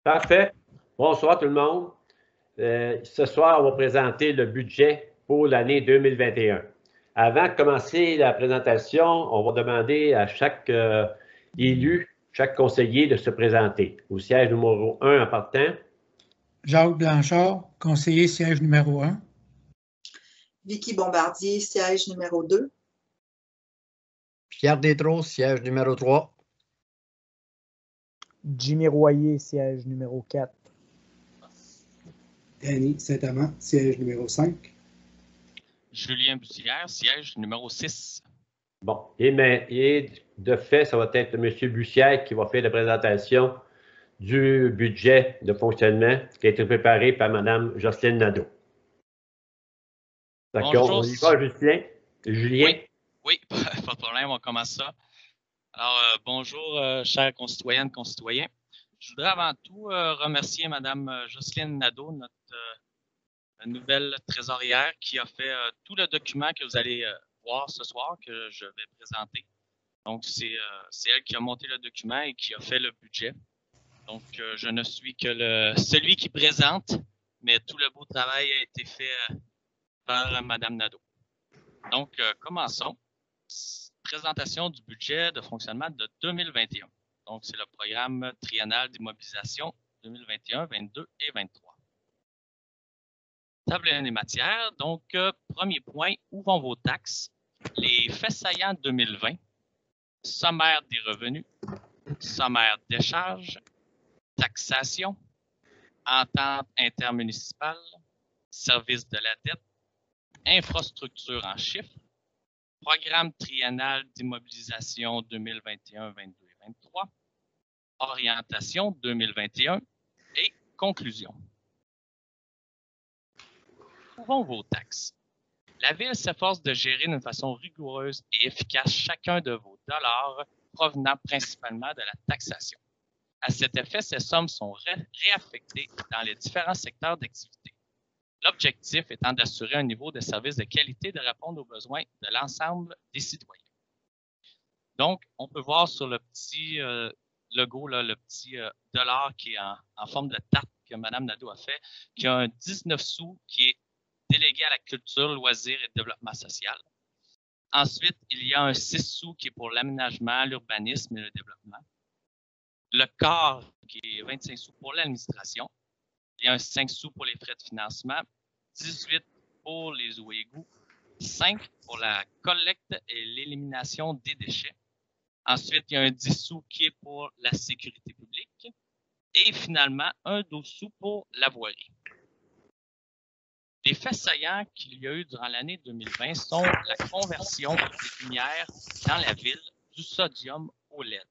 Parfait. Bonsoir tout le monde. Ce soir, on va présenter le budget pour l'année 2021. Avant de commencer la présentation, on va demander à chaque élu, chaque conseiller de se présenter. Au siège numéro 1 en partant. Jacques Blanchard, conseiller siège numéro 1. Vicky Bombardier, siège numéro 2. Pierre Détros, siège numéro 3. Jimmy Royer, siège numéro 4. Danny Saint-Amand, siège numéro 5. Julien Bussière, siège numéro 6. Bon, et de fait, ça va être M. Bussière qui va faire la présentation du budget de fonctionnement qui a été préparé par Mme Jocelyne Nadeau. D'accord, on y va, Julien? Oui, pas de problème, on commence ça. Alors, bonjour, chers concitoyennes, concitoyens. Je voudrais avant tout remercier Mme Jocelyne Nadeau, notre nouvelle trésorière, qui a fait tout le document que vous allez voir ce soir, que je vais présenter. Donc, c'est elle qui a monté le document et qui a fait le budget. Donc, je ne suis que celui qui présente, mais tout le beau travail a été fait par Mme Nadeau. Donc, commençons. Présentation du budget de fonctionnement de 2021. Donc, c'est le programme triennal d'immobilisation 2021, 22 et 23. Table des matières. Donc, premier point, où vont vos taxes? Les faits saillants 2020, sommaire des revenus, sommaire des charges, taxation, entente intermunicipale, service de la dette, infrastructure en chiffres, programme triennal d'immobilisation 2021, 22 et 23, orientation 2021 et conclusion. Où vont vos taxes? La Ville s'efforce de gérer d'une façon rigoureuse et efficace chacun de vos dollars provenant principalement de la taxation. À cet effet, ces sommes sont réaffectées dans les différents secteurs d'activité. L'objectif étant d'assurer un niveau de service de qualité de répondre aux besoins de l'ensemble des citoyens. Donc, on peut voir sur le petit logo, là, le petit dollar qui est en forme de tarte que Mme Nadeau a fait, qui a un 19 sous qui est délégué à la culture, loisirs et développement social. Ensuite, il y a un 6 sous qui est pour l'aménagement, l'urbanisme et le développement. Le quart qui est 25 sous pour l'administration. Il y a un 5 sous pour les frais de financement, 18 pour les eaux et égouts, 5 pour la collecte et l'élimination des déchets. Ensuite, il y a un 10 sous qui est pour la sécurité publique. Et finalement, un 12 sous pour la voirie. Les faits saillants qu'il y a eu durant l'année 2020 sont la conversion des lumières dans la ville du sodium au LED.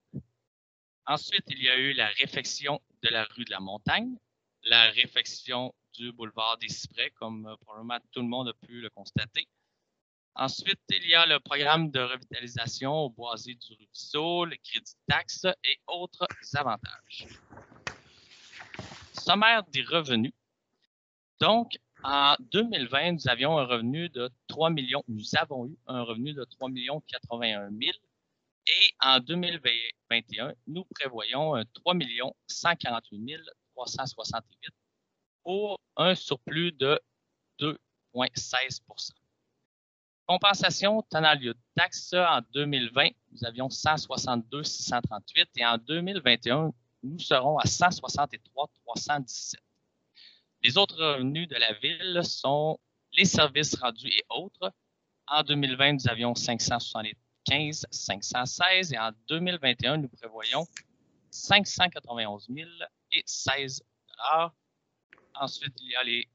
Ensuite, il y a eu la réfection de la rue de la Montagne, la réfection du boulevard des Cyprès, comme probablement tout le monde a pu le constater. Ensuite, il y a le programme de revitalisation au boisé du ruisseau, le crédit de taxe et autres avantages. Sommaire des revenus. Donc, en 2020, nous avions un revenu de 3 millions. Nous avons eu un revenu de 3 081 000. Et en 2021, nous prévoyons 3 148 368 pour un surplus de 2,16 %. Compensation tenant lieu de taxes, en 2020, nous avions 162 638 et en 2021, nous serons à 163 317. Les autres revenus de la Ville sont les services rendus et autres. En 2020, nous avions 575 516 et en 2021, nous prévoyons 591 016 $. Ensuite, il y a les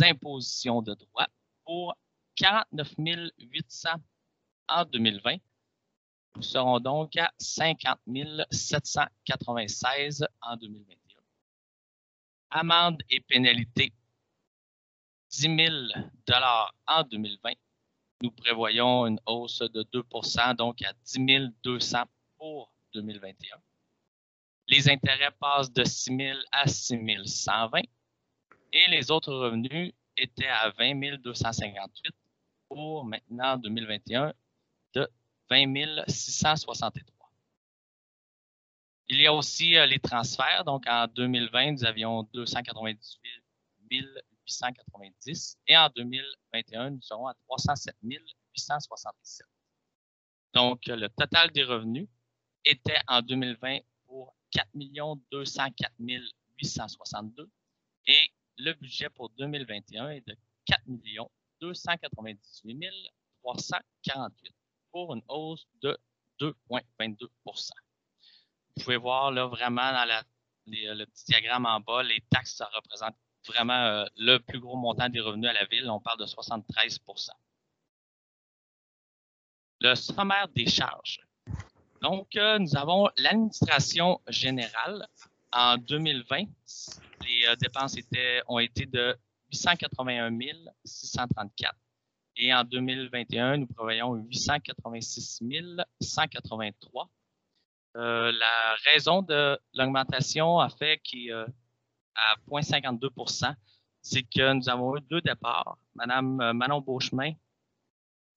impositions de droit pour 49 800 en 2020. Nous serons donc à 50 796 en 2021. Amendes et pénalités, 10 000 $ en 2020. Nous prévoyons une hausse de 2 %, donc à 10 200 pour 2021. Les intérêts passent de 6 000 à 6 120 et les autres revenus étaient à 20 258 pour maintenant 2021 de 20 663. Il y a aussi les transferts. Donc, en 2020, nous avions 298 890 et en 2021, nous serons à 307 867. Donc, le total des revenus était en 2020 pour 4 204 862 et le budget pour 2021 est de 4 298 348 pour une hausse de 2,22 Vous pouvez voir là vraiment dans le petit diagramme en bas, les taxes, ça représente vraiment le plus gros montant des revenus à la ville. On parle de 73 Le sommaire des charges. Donc, nous avons l'administration générale. En 2020, les dépenses ont été de 881 634 et en 2021, nous prévoyons 886 183. La raison de l'augmentation a fait qu'à 0,52 c'est que nous avons eu 2 départs. Madame Manon Beauchemin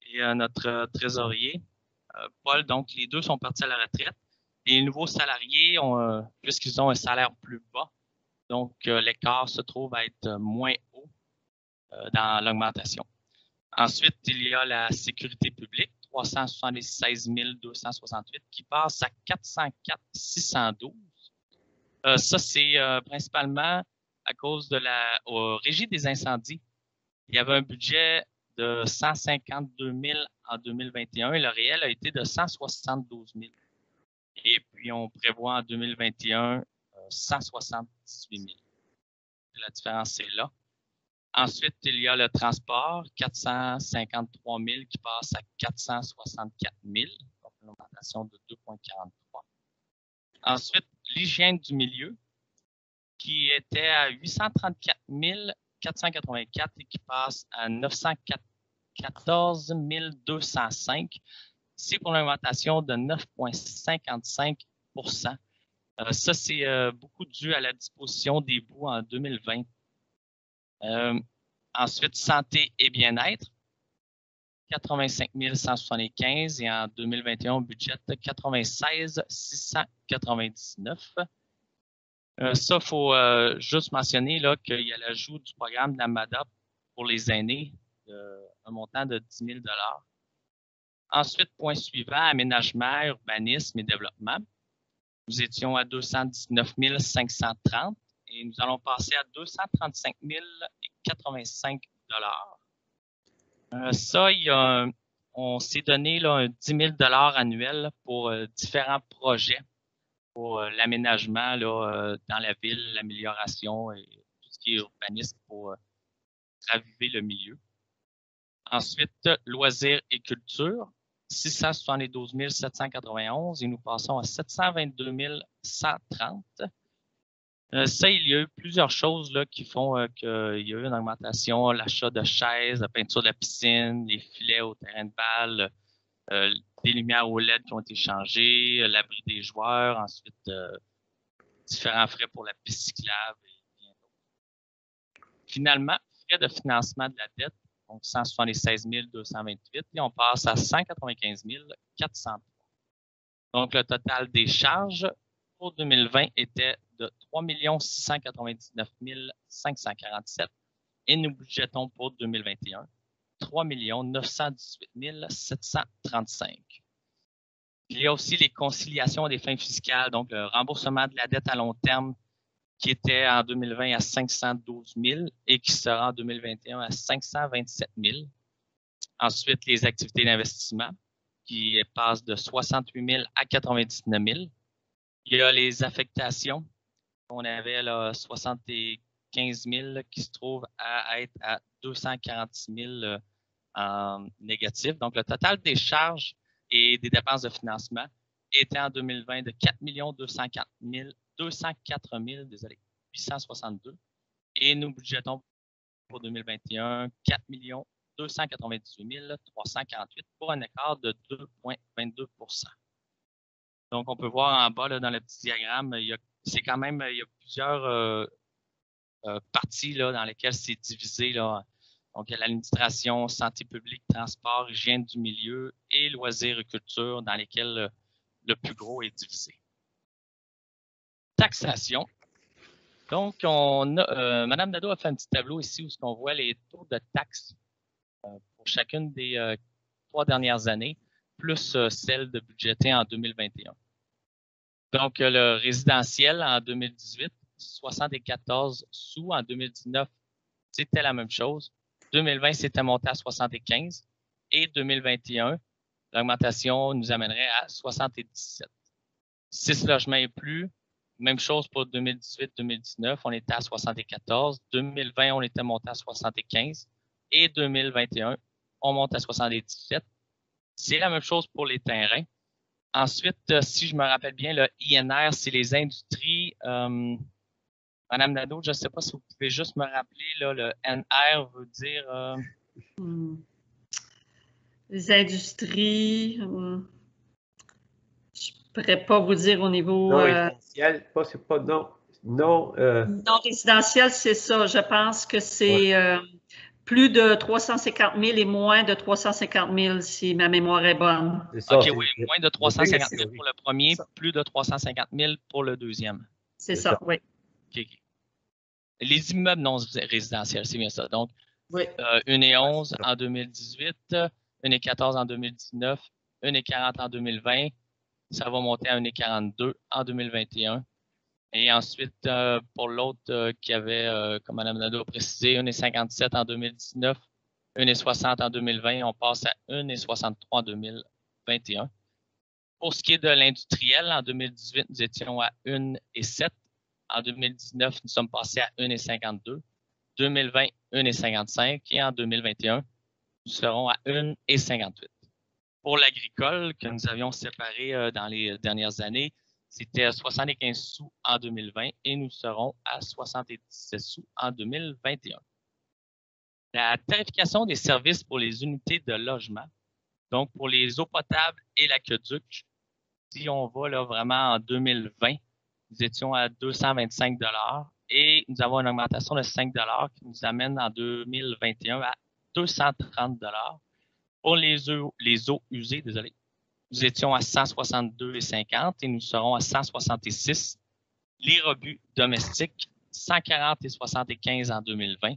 et notre trésorier, Paul, donc les 2 sont partis à la retraite. Les nouveaux salariés, puisqu'ils ont un salaire plus bas, donc l'écart se trouve à être moins haut dans l'augmentation. Ensuite, il y a la sécurité publique, 376 268, qui passe à 404 612. Ça, c'est principalement à cause de au Régie des incendies. Il y avait un budget de 152 000 en 2021 et le réel a été de 172 000. Et puis, on prévoit en 2021 178 000. La différence est là. Ensuite, il y a le transport, 453 000 qui passe à 464 000, donc une augmentation de 2,43. Ensuite, l'hygiène du milieu, qui était à 834 484 et qui passe à 914 205. C'est pour une augmentation de 9,55 Ça, c'est beaucoup dû à la disposition des boues en 2020. Ensuite, santé et bien-être, 85 175 et en 2021, on budget 96 699. Ça, il faut juste mentionner qu'il y a l'ajout du programme de la MADA pour les aînés, un montant de 10 000 Ensuite, point suivant, aménagement, urbanisme et développement. Nous étions à 219 530 et nous allons passer à 235 085 Ça, on s'est donné là, un 10 000 annuel pour différents projets pour l'aménagement dans la ville, l'amélioration et tout ce qui est urbanisme pour raviver le milieu. Ensuite, loisirs et culture, 672 791 et nous passons à 722 130. Ça, il y a eu plusieurs choses là, qui font qu'il y a eu une augmentation, l'achat de chaises, la peinture de la piscine, les filets au terrain de balle, des lumières OLED qui ont été changées, l'abri des joueurs, ensuite différents frais pour la piste cyclable et bien d'autres. Finalement, frais de financement de la dette, donc 176 228 et on passe à 195 403. Donc, le total des charges pour 2020 était de 3 699 547 et nous budgétons pour 2021 3 918 735. Il y a aussi les conciliations des fins fiscales, donc le remboursement de la dette à long terme qui était en 2020 à 512 000 et qui sera en 2021 à 527 000. Ensuite, les activités d'investissement qui passent de 68 000 à 99 000. Il y a les affectations. On avait là, 75 000 qui se trouvent à être à 246 000 en négatif. Donc, le total des charges et des dépenses de financement était en 2020 de 4 204 862 et nous budgétons pour 2021 4 298 348 pour un écart de 2,22 Donc, on peut voir en bas là, dans le petit diagramme, il y a plusieurs parties là, dans lesquelles c'est divisé. Là. Donc, il y a l'administration, santé publique, transport, hygiène du milieu et loisirs et culture dans lesquels le plus gros est divisé. Taxation. Donc, Mme Nadeau a fait un petit tableau ici où on voit les taux de taxes pour chacune des 3 dernières années, plus celle de budgétée en 2021. Donc, le résidentiel en 2018, 74 sous. En 2019, c'était la même chose. 2020, c'était monté à 75. Et 2021, l'augmentation nous amènerait à 77. 6 logements et plus, même chose pour 2018-2019, on était à 74. 2020, on était monté à 75. Et 2021, on monte à 77. C'est la même chose pour les terrains. Ensuite, si je me rappelle bien, le INR, c'est les industries. Madame Nadeau, je ne sais pas si vous pouvez juste me rappeler, là, le NR veut dire... Les industries, je ne pourrais pas vous dire au niveau... Non résidentiel, c'est pas non. Non résidentiel, c'est ça. Je pense que c'est plus de 350 000 et moins de 350 000, si ma mémoire est bonne. Ça, OK, oui, moins de 350 000 pour le premier, plus de 350 000 pour le deuxième. C'est ça, oui. OK. Les immeubles non résidentiels, c'est bien ça. Donc, oui. 1,11 en 2018, 1,14 en 2019, 1,40 en 2020. Ça va monter à 1,42 en 2021. Et ensuite, pour l'autre qui avait, comme Mme Nadeau a précisé, 1,57 en 2019, 1,60 en 2020, on passe à 1,63 en 2021. Pour ce qui est de l'industriel, en 2018, nous étions à 1,7. En 2019, nous sommes passés à 1,52. 2020, 1,55. Et en 2021, nous serons à 1,58. Pour l'agricole, que nous avions séparé dans les dernières années, c'était 75 sous en 2020 et nous serons à 77 sous en 2021. La tarification des services pour les unités de logement, donc pour les eaux potables et l'aqueduc, si on va là, vraiment en 2020, nous étions à 225 $ et nous avons une augmentation de 5 $ qui nous amène en 2021 à 230 $. Pour les eaux usées, désolé, nous étions à 162,50 et nous serons à 166. Les rebuts domestiques, 140,75 en 2020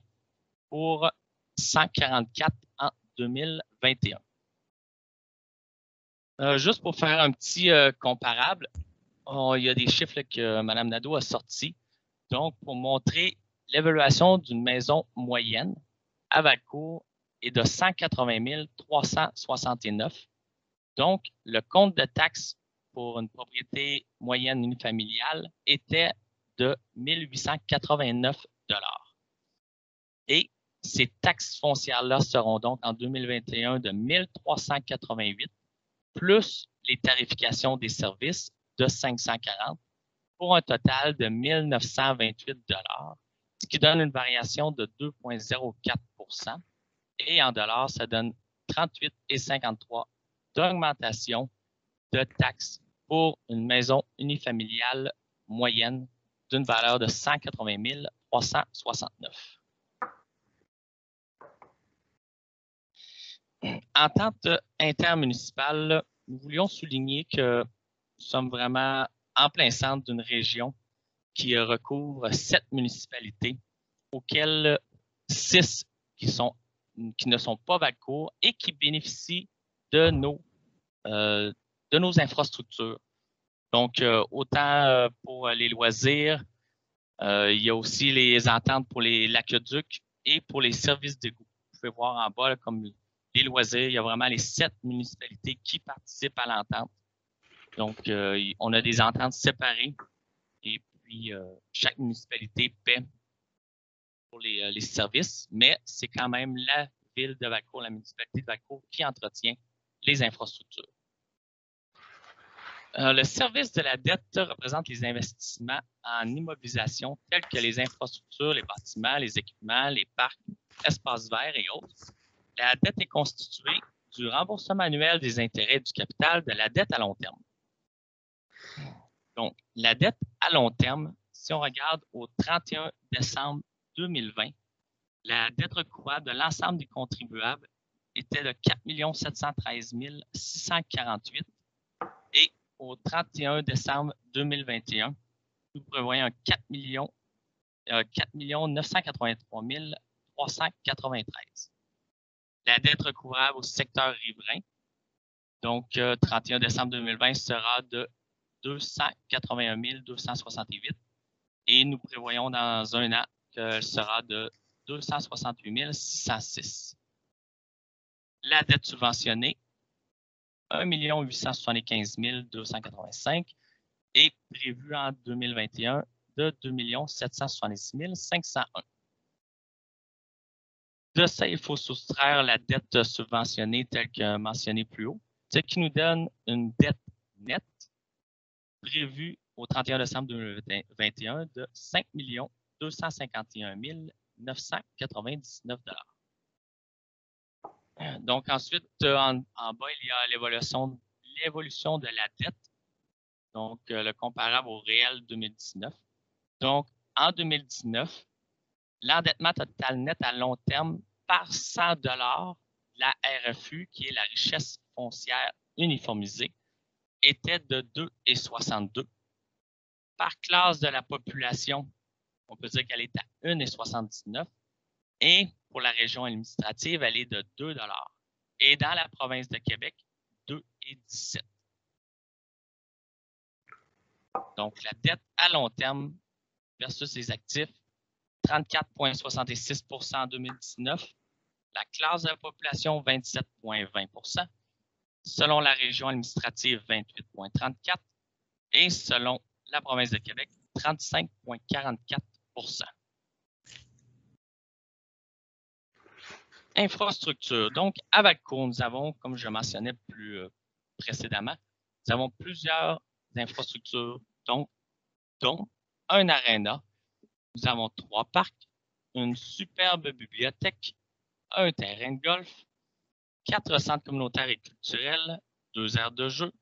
pour 144 en 2021. Juste pour faire un petit comparable, il y a des chiffres là, que Mme Nadeau a sortis. Donc, pour montrer l'évaluation d'une maison moyenne à Valcourt est de 180 369. Donc, le compte de taxes pour une propriété moyenne unifamiliale était de 1 889 $. Et ces taxes foncières-là seront donc en 2021 de 1 388, plus les tarifications des services de 540, pour un total de 1 928 $, ce qui donne une variation de 2,04 %. Et en dollars, ça donne 38,53 $ d'augmentation de taxes pour une maison unifamiliale moyenne d'une valeur de 180 369. Entente intermunicipale, nous voulions souligner que nous sommes vraiment en plein centre d'une région qui recouvre 7 municipalités, auxquelles 6 qui ne sont pas Valcourt et qui bénéficient de nos infrastructures. Donc, autant pour les loisirs, il y a aussi les ententes pour l'aqueduc et pour les services d'égout. Vous pouvez voir en bas, là, comme les loisirs, il y a vraiment les 7 municipalités qui participent à l'entente. Donc, on a des ententes séparées et puis chaque municipalité paie pour les services, mais c'est quand même la ville de Valcourt, la municipalité de Valcourt qui entretient les infrastructures. Le service de la dette représente les investissements en immobilisation tels que les infrastructures, les bâtiments, les équipements, les parcs, espaces verts et autres. La dette est constituée du remboursement annuel des intérêts du capital de la dette à long terme. Donc, la dette à long terme, si on regarde au 31 décembre 2020, la dette recouvrable de l'ensemble des contribuables était de 4 713 648 et au 31 décembre 2021, nous prévoyons 4 983 393. La dette recouvrable au secteur riverain, donc 31 décembre 2020, sera de 281 268 et nous prévoyons dans un an qu'elle sera de 268 606. La dette subventionnée, 1 875 285 est prévue en 2021 de 2 766 501. De ça, il faut soustraire la dette subventionnée telle que mentionnée plus haut, ce qui nous donne une dette nette prévue au 31 décembre 2021 de 5 251 999 $. Donc ensuite, en bas, il y a l'évolution de la dette, donc le comparable au réel 2019. Donc, en 2019, l'endettement total net à long terme par 100 $ de la RFU, qui est la richesse foncière uniformisée, était de 2,62. Par classe de la population, on peut dire qu'elle est à 1,79. Et pour la région administrative, elle est de 2 $. Et dans la province de Québec, 2,17. Donc, la dette à long terme versus les actifs, 34,66 % en 2019. La classe de la population, 27,20 %. Selon la région administrative, 28,34 %. Et selon la province de Québec, 35,44 %. Infrastructure. Donc, à Valcourt, nous avons, comme je mentionnais plus précédemment, nous avons plusieurs infrastructures, dont un aréna. Nous avons 3 parcs, une superbe bibliothèque, un terrain de golf, 4 centres communautaires et culturels, 2 aires de jeu,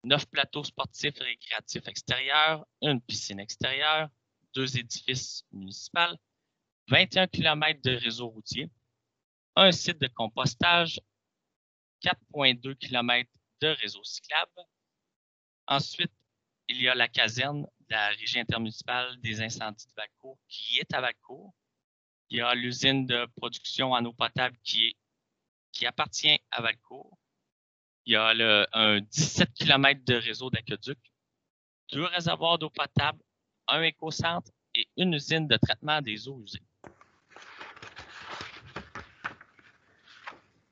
9 plateaux sportifs et récréatifs extérieurs, une piscine extérieure, 2 édifices municipaux, 21 km de réseau routier, un site de compostage, 4,2 km de réseau cyclable. Ensuite, il y a la caserne de la Régie intermunicipale des incendies de Valcourt qui est à Valcourt. Il y a l'usine de production en eau potable qui appartient à Valcourt. Il y a un 17 km de réseau d'aqueduc, 2 réservoirs d'eau potable, un écocentre et une usine de traitement des eaux usées.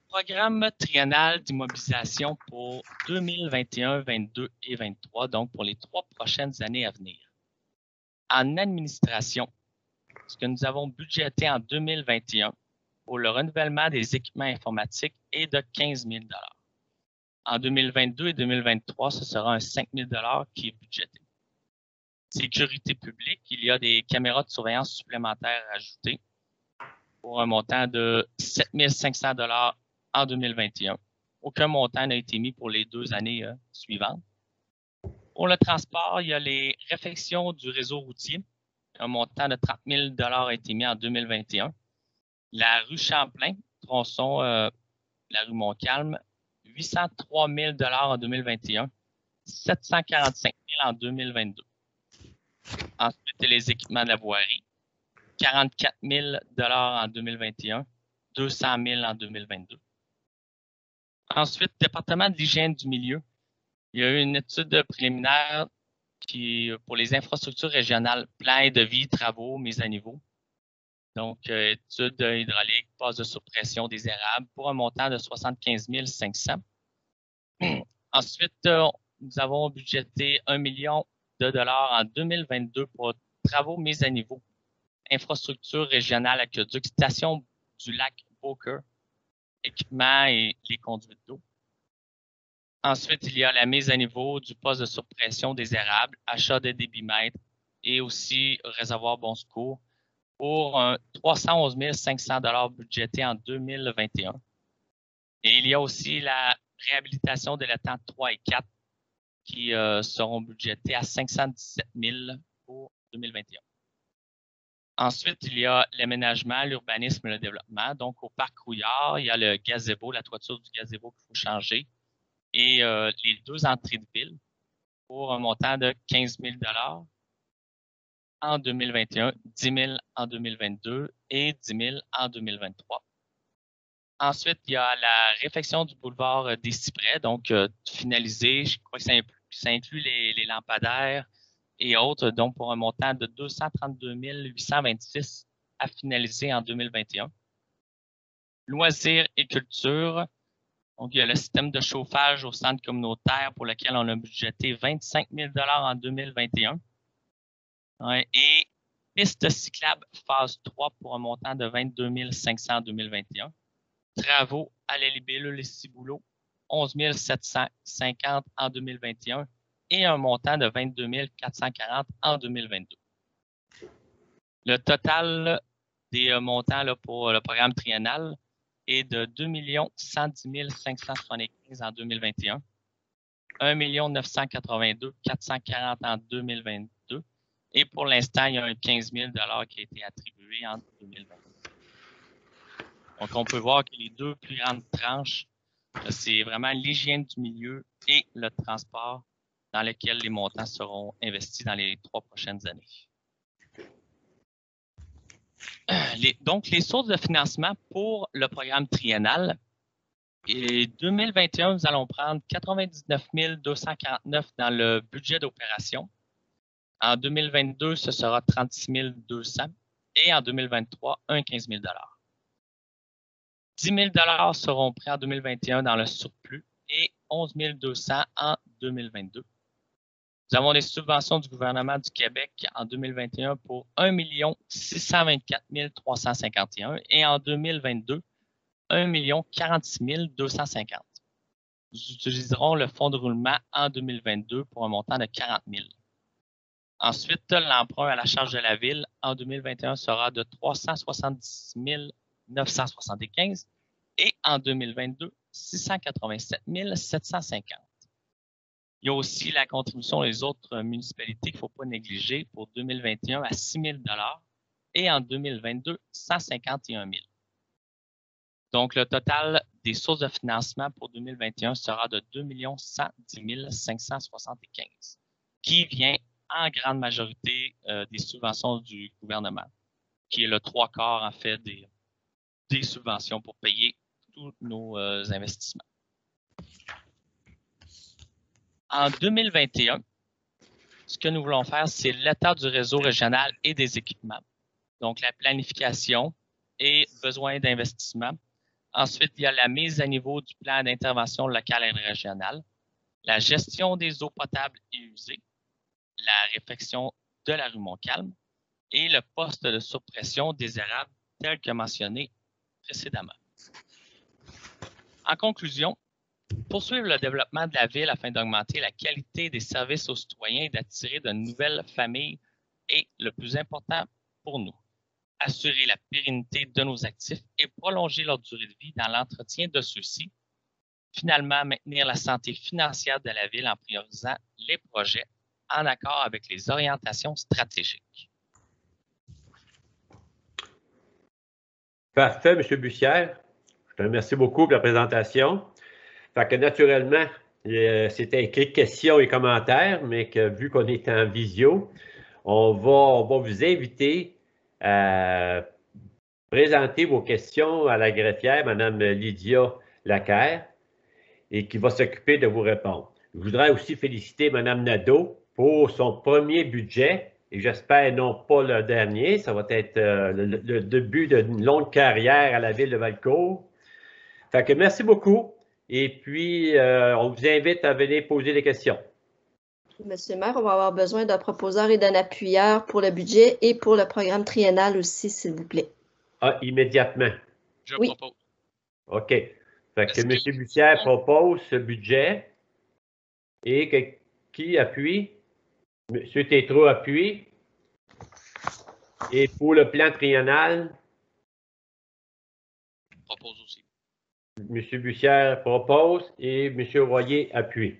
Programme triennal d'immobilisation pour 2021, 2022 et 2023, donc pour les 3 prochaines années à venir. En administration, ce que nous avons budgété en 2021 pour le renouvellement des équipements informatiques est de 15 000 $. En 2022 et 2023, ce sera un 5 000 $ qui est budgété. Sécurité publique, il y a des caméras de surveillance supplémentaires ajoutées pour un montant de 7 500 $ en 2021. Aucun montant n'a été mis pour les 2 années suivantes. Pour le transport, il y a les réfections du réseau routier. Un montant de 30 000 $ a été mis en 2021. La rue Champlain, tronçon la rue Montcalm, 803 000 $ en 2021, 745 000 en 2022. Ensuite, les équipements de la voirie, 44 000 $ en 2021, 200 000 en 2022. Ensuite, département de l'hygiène du milieu. Il y a eu une étude préliminaire pour les infrastructures régionales, plans et devis, travaux, mise à niveau. Donc, étude hydraulique, passe de surpression des érables pour un montant de 75 500. Ensuite, nous avons budgété 1 million de dollars en 2022 pour travaux mise à niveau, infrastructure régionale aqueduc, station du lac Beaucoeur, équipement et les conduites d'eau. Ensuite, il y a la mise à niveau du poste de surpression des érables, achat de débitmètres et aussi réservoir Bon Secours pour 311 500 $ budgétés en 2021. Et il y a aussi la réhabilitation de l'étang 3 et 4 qui seront budgétés à 517 000 pour 2021. Ensuite, il y a l'aménagement, l'urbanisme et le développement. Donc, au parc Rouillard, il y a le gazebo, la toiture du gazebo qu'il faut changer et les 2 entrées de ville pour un montant de 15 000 $. en 2021, 10 000 en 2022 et 10 000 en 2023. Ensuite, il y a la réfection du boulevard des Cyprès, donc finalisé. Je crois que ça inclut les lampadaires et autres, donc pour un montant de 232 826 à finaliser en 2021. Loisirs et culture. Donc, il y a le système de chauffage au centre communautaire pour lequel on a budgété 25 000 en 2021. Et piste cyclable phase 3 pour un montant de 22 500 en 2021. Travaux à la libellule et Ciboulot, 11 750 en 2021 et un montant de 22 440 en 2022. Le total des montants là, pour le programme triennal est de 2 110 575 en 2021, 1 982 440 en 2022 et pour l'instant, il y a un 15 000 qui a été attribué en 2022. Donc, on peut voir que les deux plus grandes tranches, c'est vraiment l'hygiène du milieu et le transport dans lesquels les montants seront investis dans les 3 prochaines années. Donc, les sources de financement pour le programme triennal. Et 2021, nous allons prendre 99 249 dans le budget d'opération. En 2022, ce sera 36 200 et en 2023, un 15 000 10 000 seront pris en 2021 dans le surplus et 11 200 en 2022. Nous avons des subventions du gouvernement du Québec en 2021 pour 1 624 351 et en 2022, 1 46 250. Nous utiliserons le fonds de roulement en 2022 pour un montant de 40 000. Ensuite, l'emprunt à la charge de la Ville en 2021 sera de 370 975 et en 2022, 687 750. Il y a aussi la contribution des autres municipalités qu'il ne faut pas négliger pour 2021 à 6 000 et en 2022, 151 000. Donc, le total des sources de financement pour 2021 sera de 2 110 575, qui vient en grande majorité des subventions du gouvernement, qui est le 3/4 en fait des subventions pour payer tous nos investissements. En 2021, ce que nous voulons faire, c'est l'état du réseau régional et des équipements. Donc, la planification et besoin d'investissement. Ensuite, il y a la mise à niveau du plan d'intervention locale et régionale, la gestion des eaux potables et usées, la réfection de la rue Montcalm et le poste de surpression désirable tel que mentionné précédemment. En conclusion, poursuivre le développement de la ville afin d'augmenter la qualité des services aux citoyens et d'attirer de nouvelles familles est le plus important pour nous. Assurer la pérennité de nos actifs et prolonger leur durée de vie dans l'entretien de ceux-ci. Finalement, maintenir la santé financière de la ville en priorisant les projets en accord avec les orientations stratégiques. Parfait, M. Bussière. Je te remercie beaucoup pour la présentation. Fait que naturellement, c'était écrit questions et commentaires, mais que vu qu'on est en visio, on va vous inviter à présenter vos questions à la greffière, Mme Lydia Lacaire, et qui va s'occuper de vous répondre. Je voudrais aussi féliciter Mme Nadeau pour son premier budget, et j'espère non pas le dernier. Ça va être le début d'une longue carrière à la ville de Valcourt. Fait que merci beaucoup. Et puis, on vous invite à venir poser des questions. Monsieur le maire, on va avoir besoin d'un proposeur et d'un appuyeur pour le budget et pour le programme triennal aussi, s'il vous plaît. Ah, immédiatement. Je Oui. propose. OK. Fait que M. Bussière propose ce budget et qui appuie? M. Tétrault appuie. Et pour le plan triennal? Je propose aussi. M. Bussière propose et M. Royer appuie.